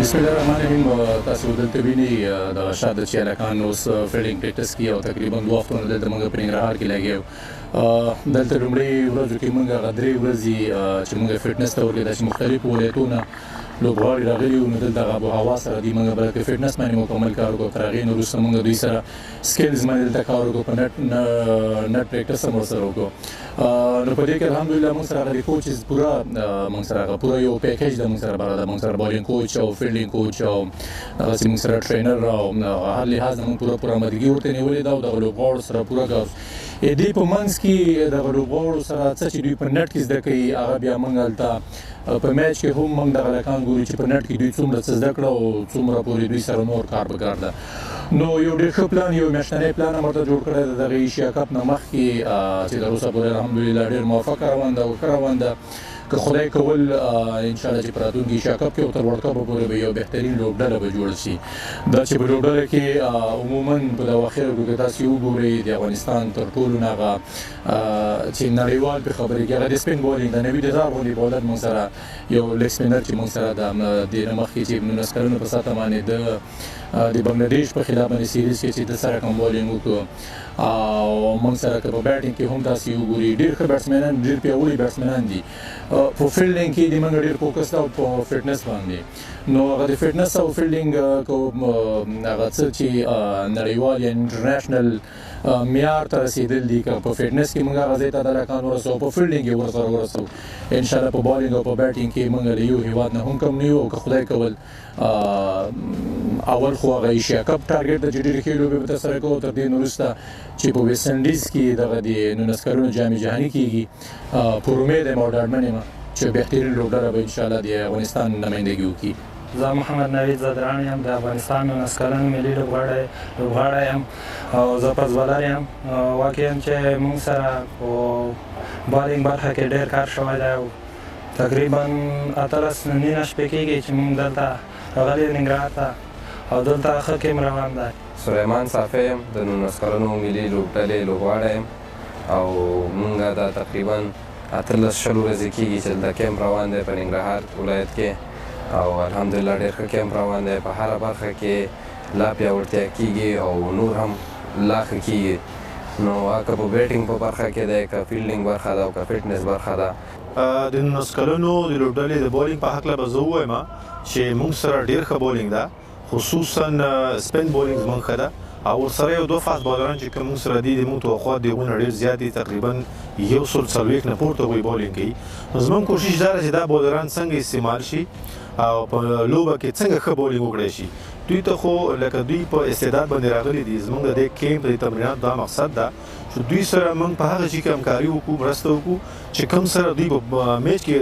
بسم الله الرحمن الرحیم. تاسو دلته وینئ د شاده چې هلکان اوس فیلډینګ پریکټس کوي او تقریبا 2 هفتونه دلته موږ په ننګرهار کې لګیا یو. دلته لومړۍ ورځو کې موږ هغه 3 ورځې چې موږ فټنس ته ورغلي دا چې مختلفو ولایتونه لوبغاړي راغلي وو، نو دلته هغه آب و هوا سره دوی موږ بلکې فټنس باندې مکمل کار وکړو. تر هغې نه وروسته موږ دوی سره سکلز باندې دلته کار وکړو، په نټ پریکټس هم ورسره وکړو. نو په دې کې الحمدلله موږ سره هغه کوچز پوره موږ سره هغه پوره یو پیکیج د موږ سره برابر ده. موږ سره بالینګ کوچ او فیلډینګ کوچ او هغسې موږ سره ټرینر او هر لحاظ نه موږ پوره آمادګي ورته نیولې ده او دغه لوبغاړو سره پوره دې په منځ کې دغه لوبغاړو سره څه چې دوی په نټ کې زده کوي هغه بیا موږ هلته په میچ کې هم موږ دغه هلکان ګورو چې په نټ کې دوی څومره څه زده کړه او څومره پورې دوی سره نور کار پکار ده. نو یو ډېر ښه پلان، یو میاشتنی پلان هم ورته جوړ کړی ده دغه ایشیا کپ نه مخکې چې تر اوسه پورې الحمدلله ډېر موفقه روان ده او ښه روان ده. که خدای کول انشاءالله چې په راتلونکي ایشیا کپ کې او تر ورلډ کپ پورې به یو بهترین لوبډله به جوړه شي. دا چې په لوبډله کې عموما په دغه اخرو کې تاسې وګورئ د افغانستان تر ټولو نه هغه چې نړیوال پرې خبرې کوي هغه د سپین بالینګ د نوید هزار غوندې بالر موږ سره یو لیګ سپینر چې موږ سره د نه مخکې چې 19 کلونو په ساته باندې د بنګلادیش په خلاف باندې سیریز کې چې د سره کوم بالینګ وکړو او موږ سره که په بیټینګ کې هم تاسې وګورئ ډېر ښه بیټسمینان ډېر پیاوړي بیټسمینان دي. په فیلډینګ کې د موږ ډېر فوکس ده او په فټنس باندې. نو هغه د فټنس او فیلډینګ هغه څه چې نړیوال یا انټرنیشنل معیار ته رسېدل دي، که په فټنس کې موږ هغه ځای ته د هلکان ورسوو، په فیلډینګ یې ورسره ورسوو، انشاءالله په بالینګ او په بیټینګ کې موږ له یو هېواد نه هم کم نه یو. او که خدای کول اول خو هغه ایشیا کپ ټارګېټ ده چې ډېرې ښې لوبې به ترسره کوو. تر دې نه وروسته چې په ویسټ انډیز کې دغه د 19 کلونو جام جهاني کېږي، پر امید یم او ډاډمن یم چې بهترین لوبډله به انشاءالله د افغانستان نمایندګي وکړي. زه محمد نوید زدران یم، د افغانستان 19 کلن ملي لوبغاړی یم او زه پس بالر یم. واقعا چې موږ سره په بالینګ برخه کې ډېر کار شوی دی او تقریبا 18 نیم شپې کېږي چې موږ دلته راغلي ننګرهار ته او دلته ښه کیم روان دی. سلیمان صافی یم، د 19 کلنو ملي لوبډلې لوبغاړی یم او موږ دا تقریبا 18 ورځې کېږي چې دلته کیم روان دی په ننګرهار ولایت کې او الحمدلله ډېر ښه کیم روان دی. په هره برخه کې لا پیاوړتیا کېږي او نور هم لا ښه کېږي. نو که په بیټینګ په برخه کې دی، که فیلډینګ برخه ده او که فټنس برخه ده. د 19 کلونو د لوبډلې د بالینګ په هکله به زه ووایم چې موږ سره ډېر ښه بالینګ ده، خصوصا سپین بالینګ زموږ ښه ده او ورسره یو 2 فاست بالران چې کوم موږ سره دي د موږ توقعات د هغوی نه ډېر زیات دي، تقریبا 140 نه پورته هغوی بالینګ کوي. نو زموږ کوشش دا ده چې دا بالران څنګه استعمال شي او په لوبه کې څنګه ښه بالینګ وکړی شي. دوی ته خو لکه دوی په استعداد باندې راغلي دي. زموږ د دې کیمپ د تمریناتو دا مقصد ده چې دوی سره موږ په هغه شي کې همکاري وکړو، مرسته وکړو چې کوم سره دوی په میچ کې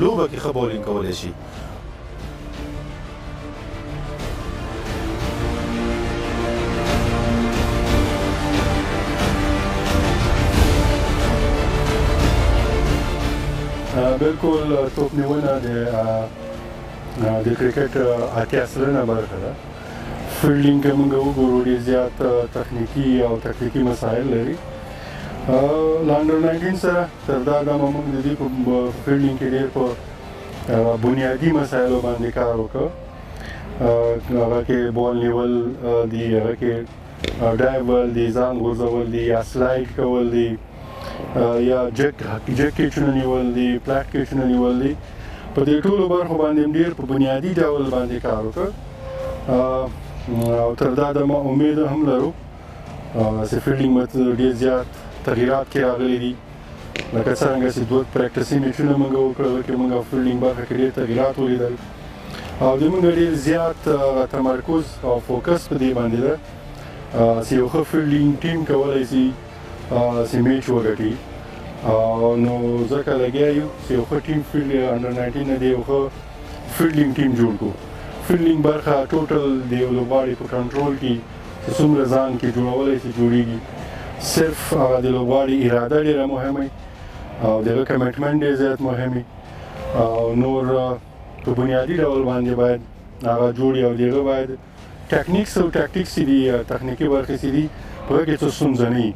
لوبه کې ښه بالینګ کولی شي. بالکل توپ نیونه د کرکټ اتیا سلنه برخه ده. فیلډینګ که موږ وګورو ډېر زیات تخنیکي او تکتیکي مسایل لري. له انډر 19 سره تر دا دمه موږ د دې په فیلډینګ کې ډېر په بنیادي مسایلو باندې کار وکړ. هغه کې بال نیول دي، هغه کې ډایو ول دي، ځان غورځول دي، یا سلایډ کول دي، یا جک کیچونه نیول دي، پلاټ کیچونه نیول دي. په دې ټولو برخو باندې ډېر په بنیادي ډول باندې کار وکړ او تر دا دمه امید هم لرو چې فیلډینګ به ډېر زیات تغییرات کې راغلي دي. لکه څرنګه چې 2 پریکټسي میچونه موږ وکړل کې موږ فیلډینګ برخه کې ډېر تغییرات ولیدل او د موږ ډېر زیات تمرکز او فوکس په دې باندې ده چې یو ښه فیلډینګ ټیم کولی شي چې میچ وګټي. نو ځکه لګیا یو چې یو ښه ټیم انډر 19 نه دی یو ښه فیلډینګ ټیم جوړ کړو. فیلډینګ برخه ټوټل د یو لوبغاړي په کنټرول کې چې څومره ځان کې جوړولی شي جوړېږي. صرف هغه د لوبغاړي اراده ډېره مهمه او د هغه کمیټمنټ ډېر زیات مهمه او نور په بنیادي ډول باندې باید هغه جوړي او د هغه باید ټکنیکس او ټاکټیکس دي، تخنیکي برخې چې دي په هغه کې څه ستونزه نه وي.